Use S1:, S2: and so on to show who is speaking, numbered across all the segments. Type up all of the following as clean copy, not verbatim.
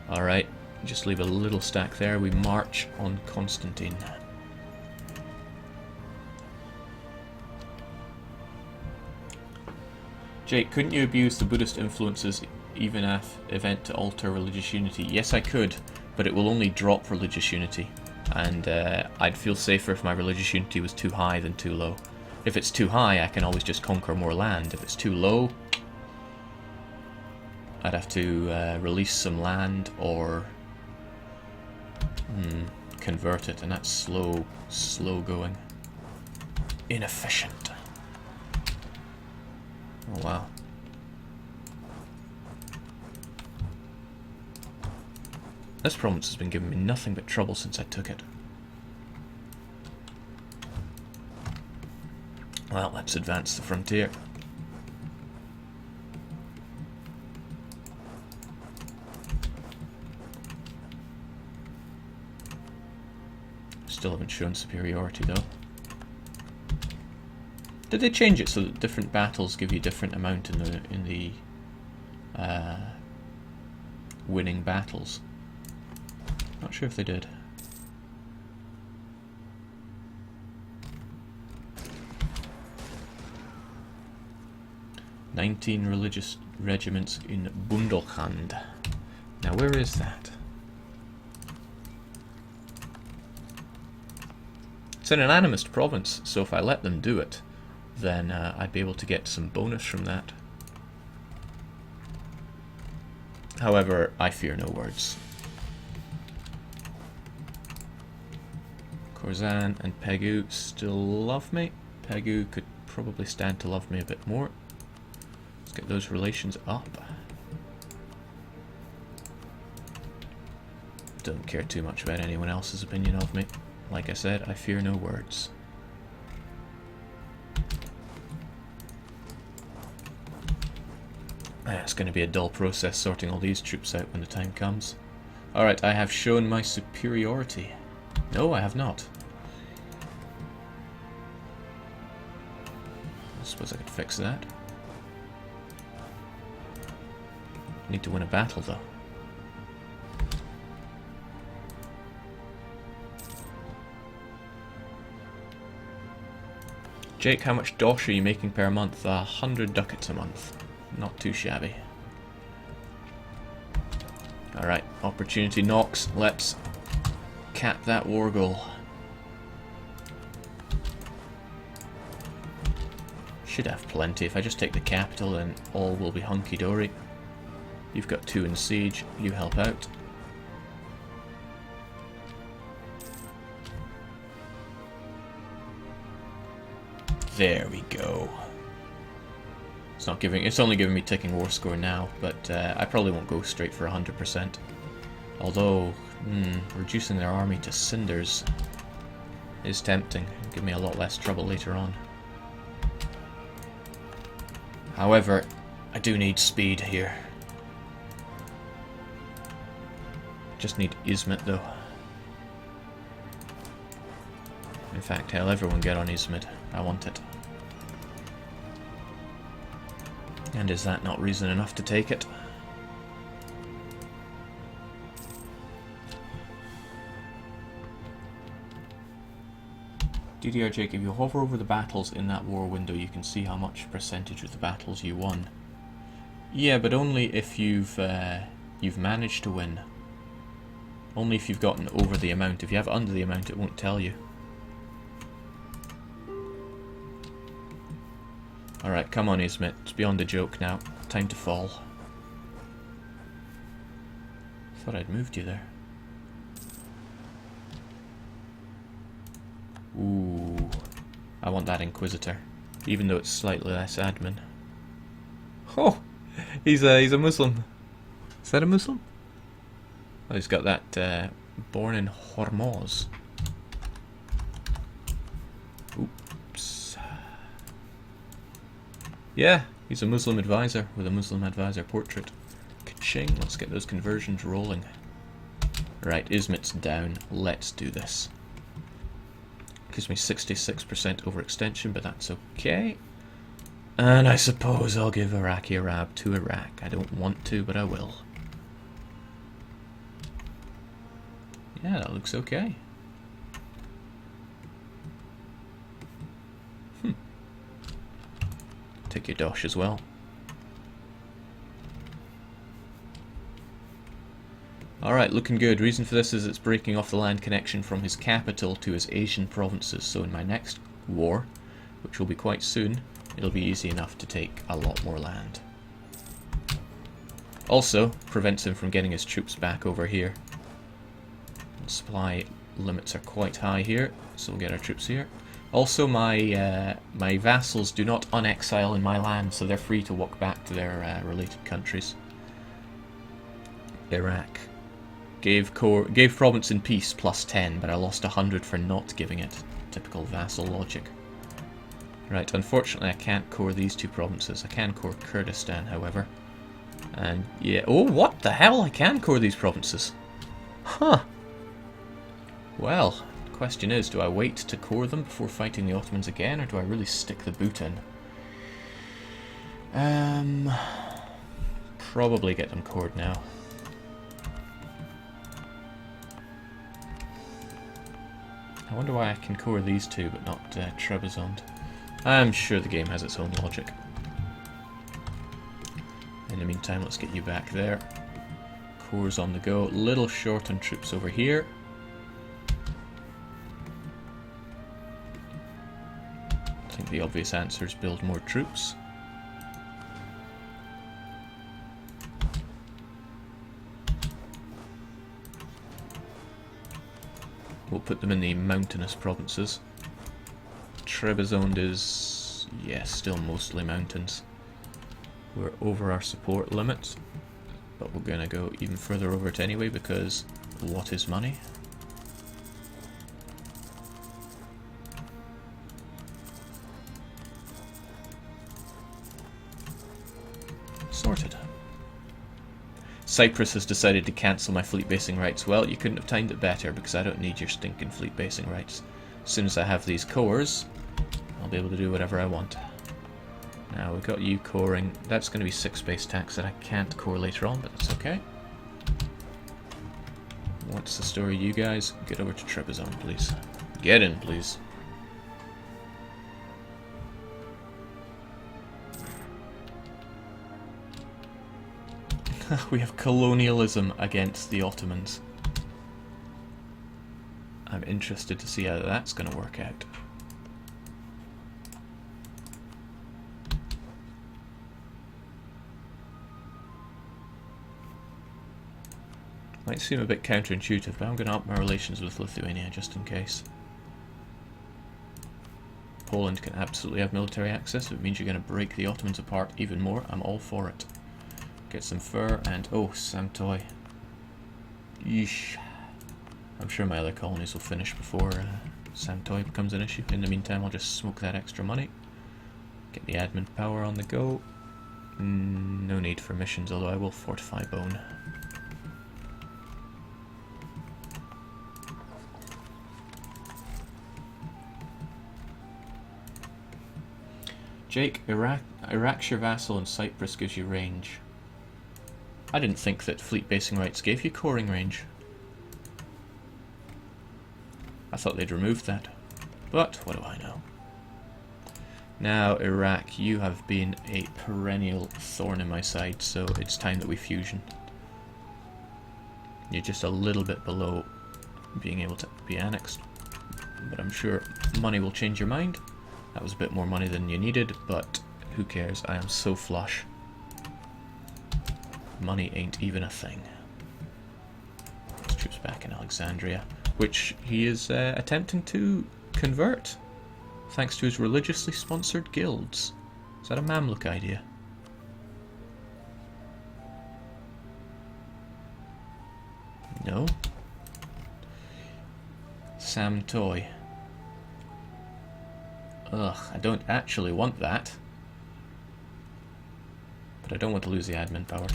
S1: Alright, just leave a little stack there. We march on Constantine. Jake, couldn't you abuse the Buddhist influences even if event to alter religious unity? Yes, I could, but it will only drop religious unity. And I'd feel safer if my religious unity was too high than too low. If it's too high, I can always just conquer more land. If it's too low, I'd have to release some land or convert it, and that's slow going. Inefficient. Oh wow. This province has been giving me nothing but trouble since I took it. Well, let's advance the frontier. Still haven't shown superiority though. Did they change it so that different battles give you different amount in the winning battles? Not sure if they did. "19 religious regiments in Bundelkhand." Now where is that? It's an animist province, so if I let them do it, then I'd be able to get some bonus from that. However, I fear no words. Khorasan and Pegu still love me. Pegu could probably stand to love me a bit more. Let's get those relations up. Don't care too much about anyone else's opinion of me. Like I said, I fear no words. It's going to be a dull process sorting all these troops out when the time comes. Alright, I have shown my superiority. No, I have not. I suppose I could fix that. Need to win a battle though. Jake, how much dosh are you making per month? 100 ducats a month. Not too shabby. Alright, opportunity knocks. Let's cap that war goal. Should have plenty. If I just take the capital, then all will be hunky-dory. You've got 2 in siege. You help out. There we go. It's only giving me ticking war score now, but I probably won't go straight for 100%. Although, reducing their army to cinders is tempting. It'll give me a lot less trouble later on. However, I do need speed here. Just need Izmit though. In fact, hell, everyone get on Izmit. I want it. And is that not reason enough to take it? DDR Jake, if you hover over the battles in that war window, you can see how much percentage of the battles you won. Yeah, but only if you've managed to win. Only if you've gotten over the amount. If you have under the amount, it won't tell you. Alright, come on Izmit, it's beyond a joke now. Time to fall. Thought I'd moved you there. Ooh, I want that Inquisitor, even though it's slightly less admin. Oh, he's a Muslim. Is that a Muslim? Oh, he's got that born in Hormuz. Oops. Yeah, he's a Muslim advisor with a Muslim advisor portrait. Ka-ching, let's get those conversions rolling. Right, Izmit's down. Let's do this. Gives me 66% overextension, but that's okay. And I suppose I'll give Iraqi Arab to Iraq. I don't want to, but I will. Yeah, that looks okay. Take your dosh as well. Alright, looking good. Reason for this is it's breaking off the land connection from his capital to his Asian provinces, so in my next war, which will be quite soon, it'll be easy enough to take a lot more land. Also, prevents him from getting his troops back over here. Supply limits are quite high here, so we'll get our troops here. Also, my vassals do not unexile in my land, so they're free to walk back to their related countries. Iraq. Gave province in peace +10, but I lost 100 for not giving it. Typical vassal logic. Right, unfortunately I can't core these two provinces. I can core Kurdistan, however. And yeah, oh, what the hell? I can core these provinces. Huh. Well, the question is, do I wait to core them before fighting the Ottomans again, or do I really stick the boot in? Probably get them cored now. I wonder why I can core these two but not Trebizond. I'm sure the game has its own logic. In the meantime, let's get you back there. Cores on the go. Little short on troops over here. I think the obvious answer is build more troops. We'll put them in the mountainous provinces. Trebizond is, yes, still mostly mountains. We're over our support limit, but we're going to go even further over it anyway because what is money? Sorted. Cyprus has decided to cancel my fleet basing rights. Well, you couldn't have timed it better because I don't need your stinking fleet basing rights. As soon as I have these cores, I'll be able to do whatever I want. Now we've got you coring. That's going to be 6 base tax that I can't core later on, but that's okay. What's the story, you guys? Get over to Trebizond, please. Get in, please. We have colonialism against the Ottomans. I'm interested to see how that's going to work out. Might seem a bit counterintuitive, but I'm going to up my relations with Lithuania just in case. Poland can absolutely have military access. If it means you're going to break the Ottomans apart even more, I'm all for it. Get some fur and, oh, Samtoy. Yeesh. I'm sure my other colonies will finish before Samtoy becomes an issue. In the meantime, I'll just smoke that extra money. Get the admin power on the go. No need for missions, although I will fortify Bone. Jake, Iraq's your vassal and Cyprus gives you range. I didn't think that fleet basing rights gave you coring range. I thought they'd removed that. But what do I know? Now, Iraq, you have been a perennial thorn in my side, so it's time that we fusion. You're just a little bit below being able to be annexed, but I'm sure money will change your mind. That was a bit more money than you needed, but who cares? I am so flush. Money ain't even a thing. His troops back in Alexandria, which he is attempting to convert, thanks to his religiously sponsored guilds. Is that a Mamluk idea? No. Sam Toy. Ugh, I don't actually want that. But I don't want to lose the admin power.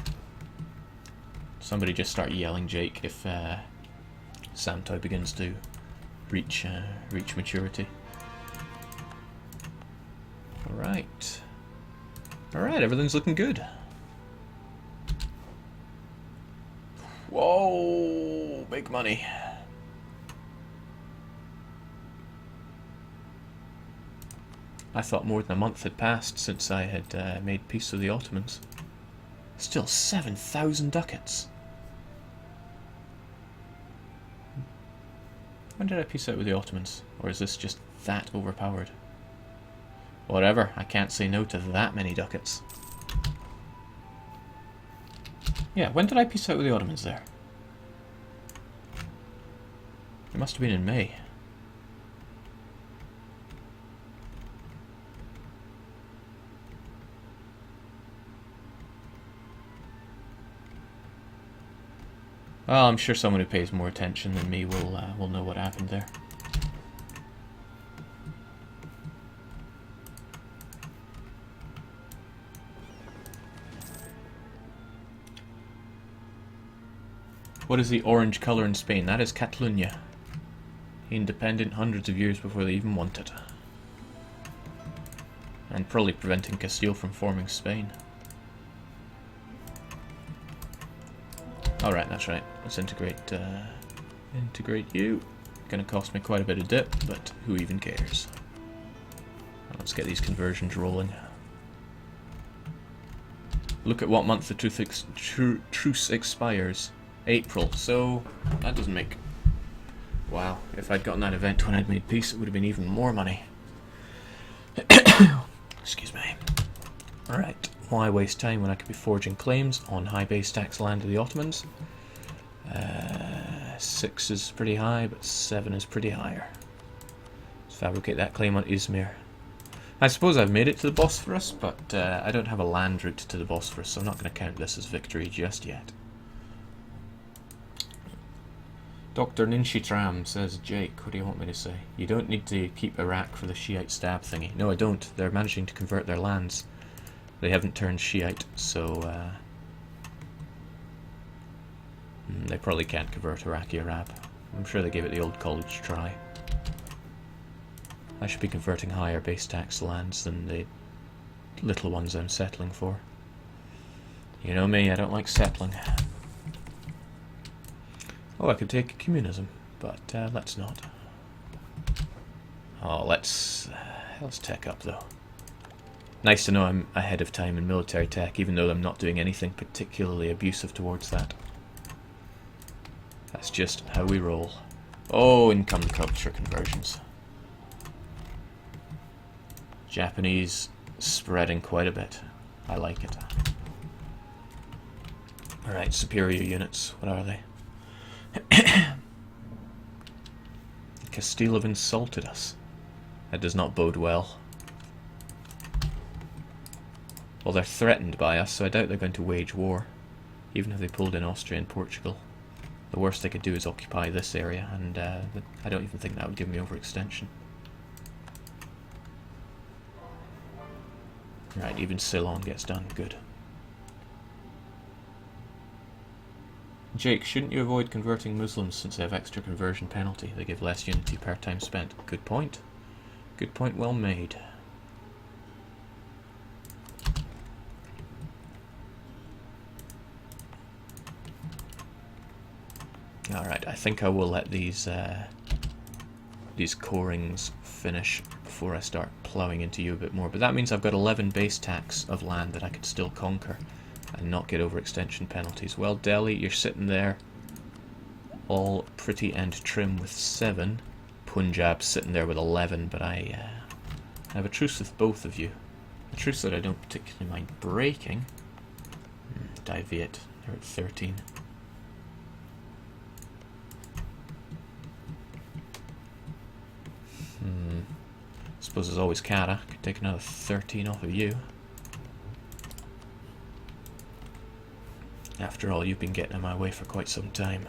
S1: Somebody just start yelling Jake if Samtoy begins to reach maturity. Alright. Alright, everything's looking good. Whoa, big money. I thought more than a month had passed since I had made peace with the Ottomans. Still 7,000 ducats. When did I peace out with the Ottomans? Or is this just that overpowered? Whatever, I can't say no to that many ducats. Yeah, when did I peace out with the Ottomans there? It must have been in May. Well, I'm sure someone who pays more attention than me will know what happened there. What is the orange colour in Spain? That is Catalonia. Independent hundreds of years before they even wanted. And probably preventing Castile from forming Spain. Alright, that's right. Let's integrate you. Gonna cost me quite a bit of dip, but who even cares? Let's get these conversions rolling. Look at what month the truce expires. April, so that doesn't make... Wow, if I'd gotten that event when I'd made peace, it would have been even more money. Excuse me. Alright, why waste time when I could be forging claims on high base tax land of the Ottomans? 6 is pretty high, but 7 is pretty higher. Let's fabricate that claim on Izmir. I suppose I've made it to the Bosphorus, but I don't have a land route to the Bosphorus, so I'm not going to count this as victory just yet. Dr. Ninshitram says, Jake, what do you want me to say? You don't need to keep Iraq for the Shiite stab thingy. No, I don't. They're managing to convert their lands. They haven't turned Shiite, so they probably can't convert Iraqi Arab. I'm sure they gave it the old college try. I should be converting higher base tax lands than the little ones I'm settling for. You know me, I don't like settling. Oh, I could take communism, but let's not. Oh, let's tech up though. Nice to know I'm ahead of time in military tech, even though I'm not doing anything particularly abusive towards that. That's just how we roll. Oh, income culture conversions. Japanese spreading quite a bit. I like it. Alright, superior units. What are they? Castile have insulted us. That does not bode well. Well, they're threatened by us, so I doubt they're going to wage war. Even if they pulled in Austria and Portugal. The worst they could do is occupy this area, and I don't even think that would give me overextension. Right, even Ceylon gets done. Good. Jake, shouldn't you avoid converting Muslims since they have extra conversion penalty? They give less unity per time spent. Good point. Good point, well made. Alright, I think I will let these corings finish before I start ploughing into you a bit more. But that means I've got 11 base tax of land that I could still conquer and not get overextension penalties. Well, Delhi, you're sitting there all pretty and trim with 7. Punjab's sitting there with 11, but I have a truce with both of you. A truce that I don't particularly mind breaking. Diviet, they're at 13. Suppose there's always Kata. Could take another 13 off of you. After all, you've been getting in my way for quite some time.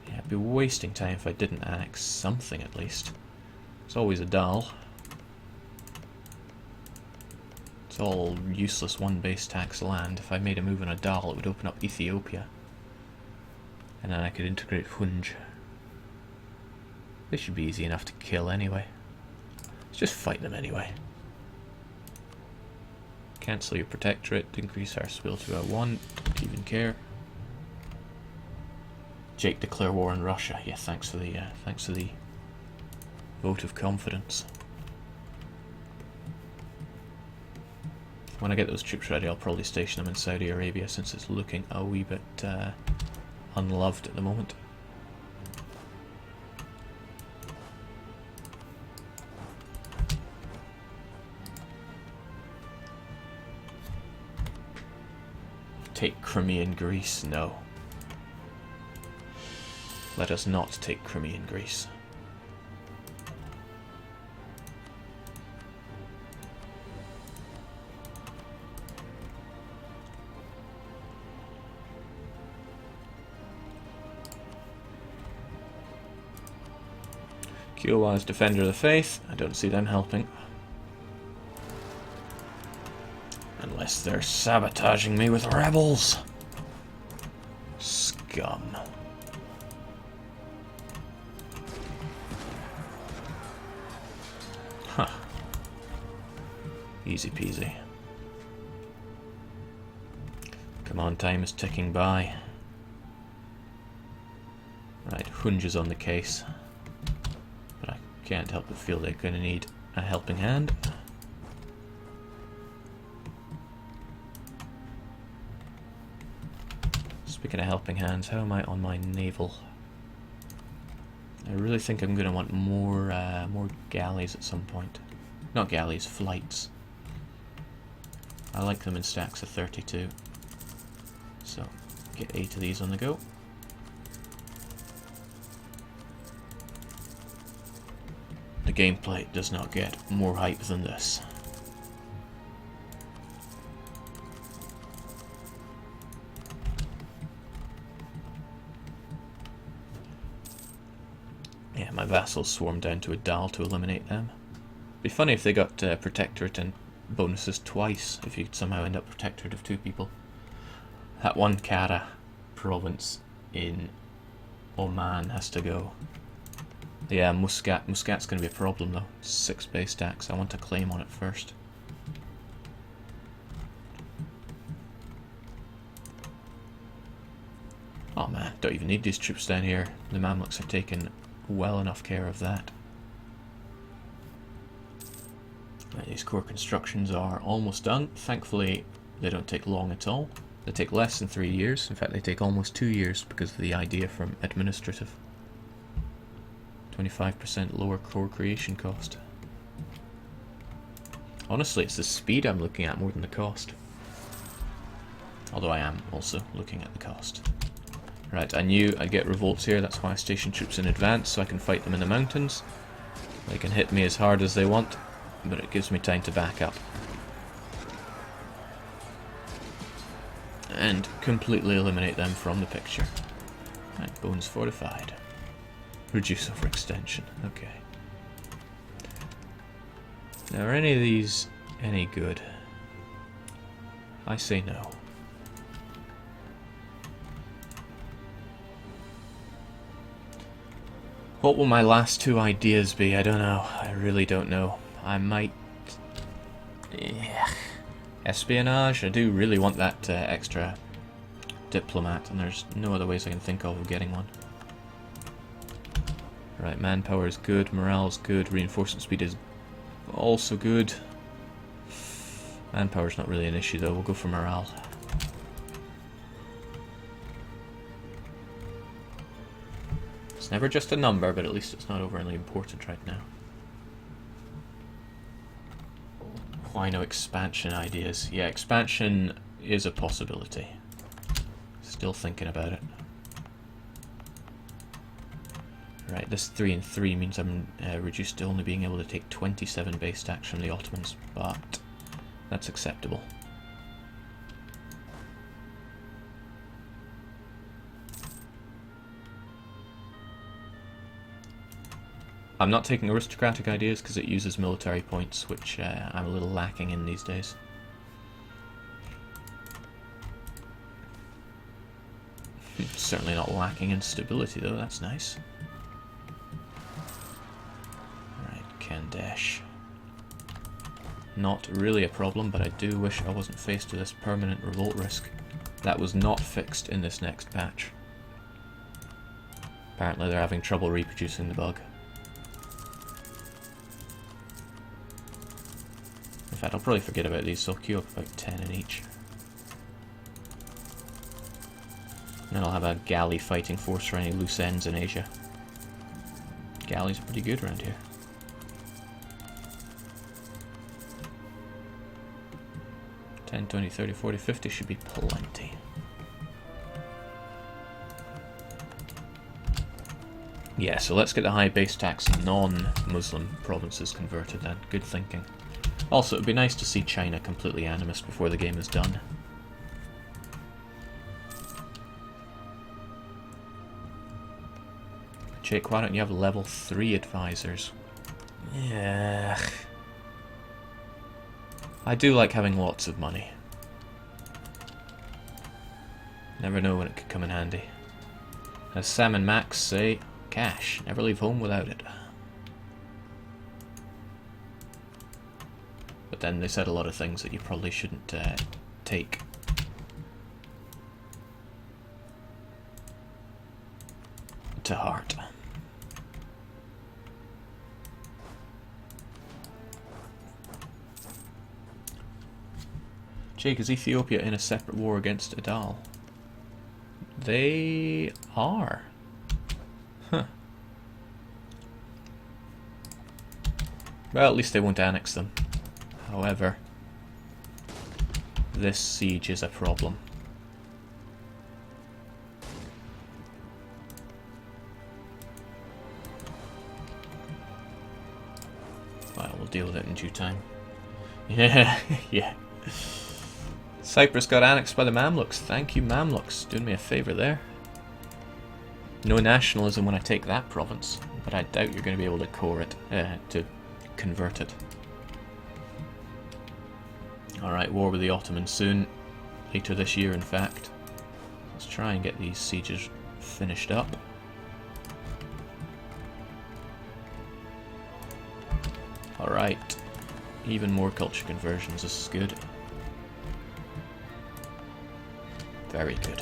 S1: Yeah, I'd be wasting time if I didn't annex something at least. It's always a Dal. It's all useless one base tax land. If I made a move on a Dal, it would open up Ethiopia. And then I could integrate Hunj. This should be easy enough to kill anyway. Let's just fight them anyway. Cancel your protectorate, increase our spill to our 1, don't even care. Jake declare war on Russia. Yeah, thanks for the vote of confidence. When I get those troops ready, I'll probably station them in Saudi Arabia, since it's looking a wee bit unloved at the moment. Take Crimean Greece? No. Let us not take Crimean Greece. Kiowa's Defender of the Faith. I don't see them helping. Unless they're sabotaging me with rebels. Scum. Huh. Easy peasy. Come on, time is ticking by. Right, Hunj is on the case. But I can't help but feel they're going to need a helping hand. Speaking of helping hands, how am I on my naval? I really think I'm going to want more galleys at some point. Not galleys, flights. I like them in stacks of 32. So, get 8 of these on the go. The gameplay does not get more hype than this. Yeah, my vassals swarm down to a Dal to eliminate them. Be funny if they got Protectorate and bonuses twice, if you could somehow end up Protectorate of 2 people. That one Kara province in Oman has to go. Yeah, Muscat. Muscat's going to be a problem though. 6 base stacks. I want to claim on it first. Oh man, don't even need these troops down here. The Mamluks are taking well enough care of that. Right, these core constructions are almost done. Thankfully, they don't take long at all. They take less than 3 years. In fact, they take almost 2 years because of the idea from administrative. 25% lower core creation cost. Honestly, it's the speed I'm looking at more than the cost. Although I am also looking at the cost. Right, I knew I'd get revolts here, that's why I stationed troops in advance, so I can fight them in the mountains. They can hit me as hard as they want, but it gives me time to back up. And completely eliminate them from the picture. Right, bones fortified. Reduce overextension, okay. Now, are any of these any good? I say no. What will my last 2 ideas be? I don't know. I really don't know. I might... Yeah. Espionage? I do really want that extra diplomat, and there's no other ways I can think of getting one. Right, manpower is good, morale is good, reinforcement speed is also good. Manpower's not really an issue though, we'll go for morale. It's never just a number, but at least it's not overly important right now. Why no expansion ideas? Yeah, expansion is a possibility. Still thinking about it. Right, this 3 and 3 means I'm reduced to only being able to take 27 base stacks from the Ottomans, but that's acceptable. I'm not taking aristocratic ideas because it uses military points, which I'm a little lacking in these days. Certainly not lacking in stability though, that's nice. Kandesh. Not really a problem, but I do wish I wasn't faced with this permanent revolt risk. That was not fixed in this next patch. Apparently they're having trouble reproducing the bug. In fact, I'll probably forget about these, so I'll queue up about 10 in each. And then I'll have a galley fighting force for any loose ends in Asia. Galleys are pretty good around here. $10, $20, $30, $40, $50 should be plenty. Yeah, so let's get the high base tax non-Muslim provinces converted then. Good thinking. Also, it would be nice to see China completely animist before the game is done. Jake, why don't you have level 3 advisors? Yeah. I do like having lots of money. Never know when it could come in handy. As Sam and Max say, cash. Never leave home without it. But then they said a lot of things that you probably shouldn't take. To heart. Jake, is Ethiopia in a separate war against Adal? They are. Huh. Well, at least they won't annex them. However, this siege is a problem. Well, we'll deal with it in due time. Yeah, yeah. Cyprus got annexed by the Mamluks. Thank you, Mamluks. Doing me a favour there. No nationalism when I take that province, but I doubt you're going to be able to core it, to convert it. Alright, war with the Ottomans soon. Later this year, in fact. Let's try and get these sieges finished up. Alright. Even more culture conversions. This is good. Very good.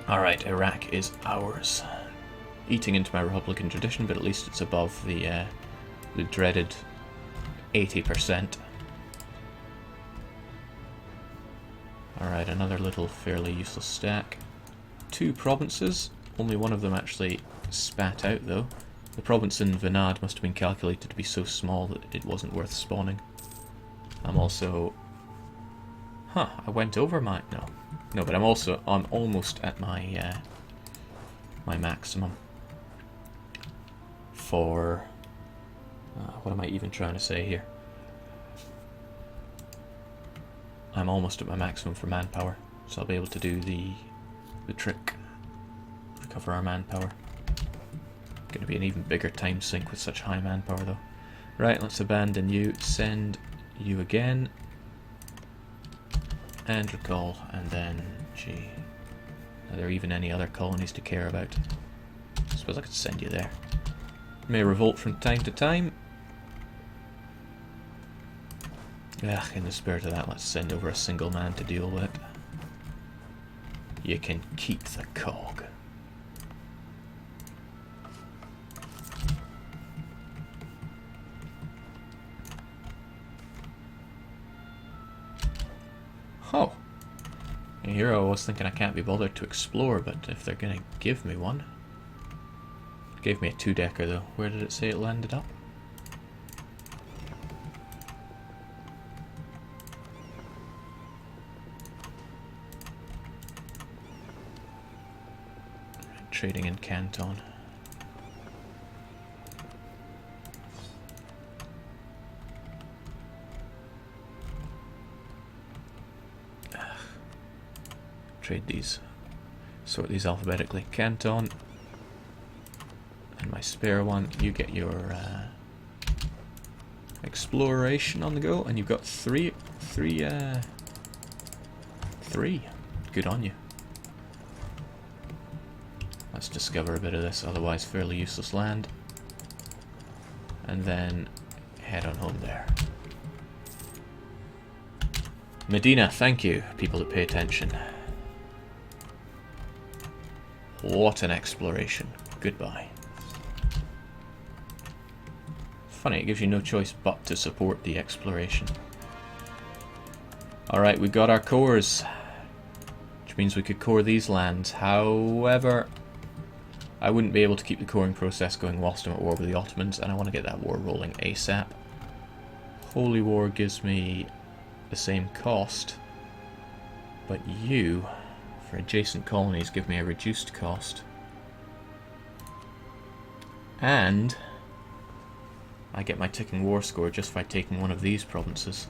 S1: Alright, Iraq is ours. Eating into my Republican tradition, but at least it's above the dreaded 80%. Alright, another little fairly useless stack. 2 provinces, only one of them actually spat out though. The province in Venad must have been calculated to be so small that it wasn't worth spawning. I'm also... Huh, I went over my... No, but I'm almost at my my maximum for... what am I even trying to say here? I'm almost at my maximum for manpower, so I'll be able to do the trick, recover our manpower. Going to be an even bigger time sink with such high manpower though. Right, let's abandon you, send you again, and recall, and then, gee, are there even any other colonies to care about? I suppose I could send you there. May revolt from time to time. Ugh, in the spirit of that, let's send over a single man to deal with it. You can keep the cog. Oh. And here I was thinking I can't be bothered to explore, but if they're going to give me one. It gave me a 2-decker though. Where did it say it landed up? Trading in Canton. Trade these. Sort these alphabetically. Canton. And my spare one. You get your exploration on the go, and you've got three. Good on you. Let's discover a bit of this otherwise fairly useless land. and then head on home there. Medina, thank you, people that pay attention. What an exploration. Goodbye. Funny, it gives you no choice but to support the exploration. Alright, we got our cores, which means we could core these lands. However, I wouldn't be able to keep the coring process going whilst I'm at war with the Ottomans, and I want to get that war rolling ASAP. Holy War gives me the same cost, but you, for adjacent colonies, give me a reduced cost. And I get my ticking war score just by taking one of these provinces.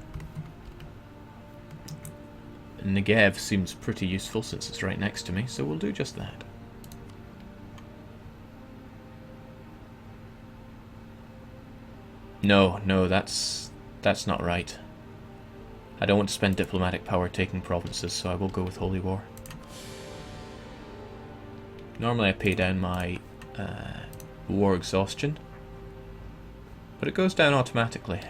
S1: Negev seems pretty useful since it's right next to me, so we'll do just that. No, that's not right. I don't want to spend diplomatic power taking provinces, so I will go with Holy War. Normally I pay down my war exhaustion, but it goes down automatically.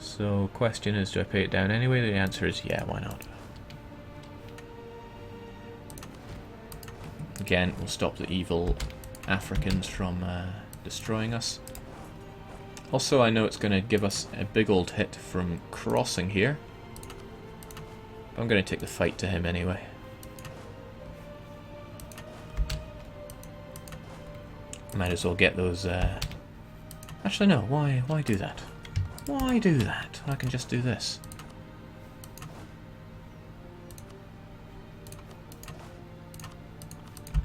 S1: So, question is, do I pay it down anyway? The answer is yeah, why not? Again, we'll stop the evil Africans from destroying us. Also, I know it's going to give us a big old hit from crossing here. I'm going to take the fight to him anyway. Might as well get those... Actually, no. Why do that? Why do that? I can just do this.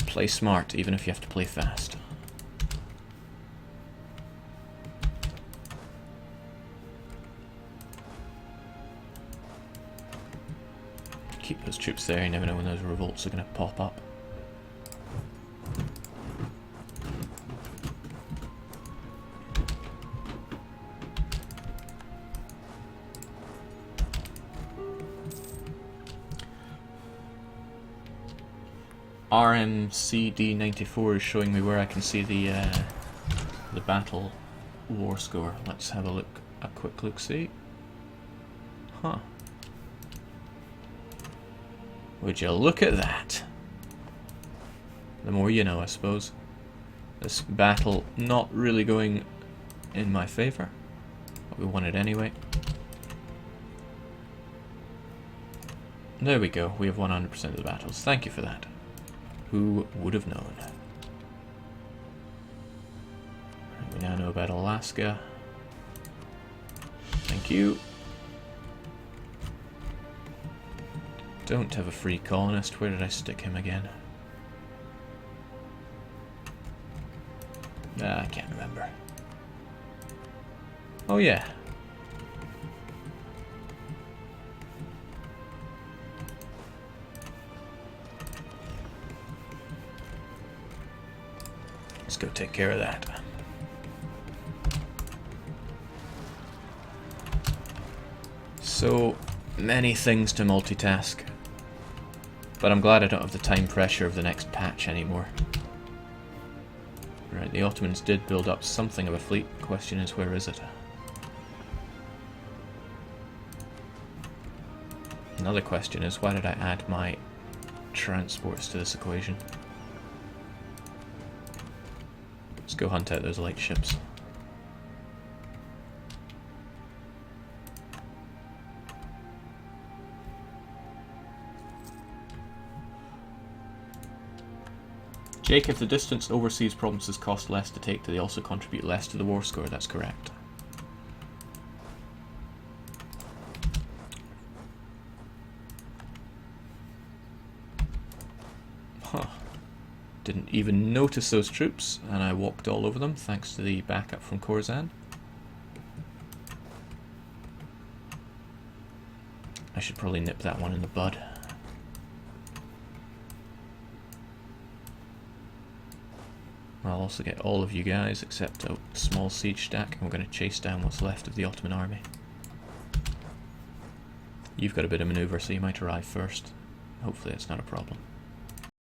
S1: Play smart, even if you have to play fast. Keep those troops there, you never know when those revolts are going to pop up. RMCD94 is showing me where I can see the battle war score. Let's have a look, a quick look see. Huh. Would you look at that? The more you know, I suppose. This battle not really going in my favour, but we won it anyway. There we go, we have 100% of the battles. Thank you for that. Who would have known? We now know about Alaska. Thank you. Don't have a free colonist. Where did I stick him again? I can't remember. Oh yeah. Let's go take care of that. So many things to multitask. But I'm glad I don't have the time pressure of the next patch anymore. Right, the Ottomans did build up something of a fleet. The question is, where is it? Another question is, why did I add my transports to this equation? Let's go hunt out those light ships. Jake, if the distance overseas provinces cost less to take, do they also contribute less to the war score? That's correct. Huh. Didn't even notice those troops, and I walked all over them thanks to the backup from Khorasan. I should probably nip that one in the bud. I'll also get all of you guys except a small siege stack, and we're going to chase down what's left of the Ottoman army. You've got a bit of manoeuvre, so you might arrive first. Hopefully that's not a problem.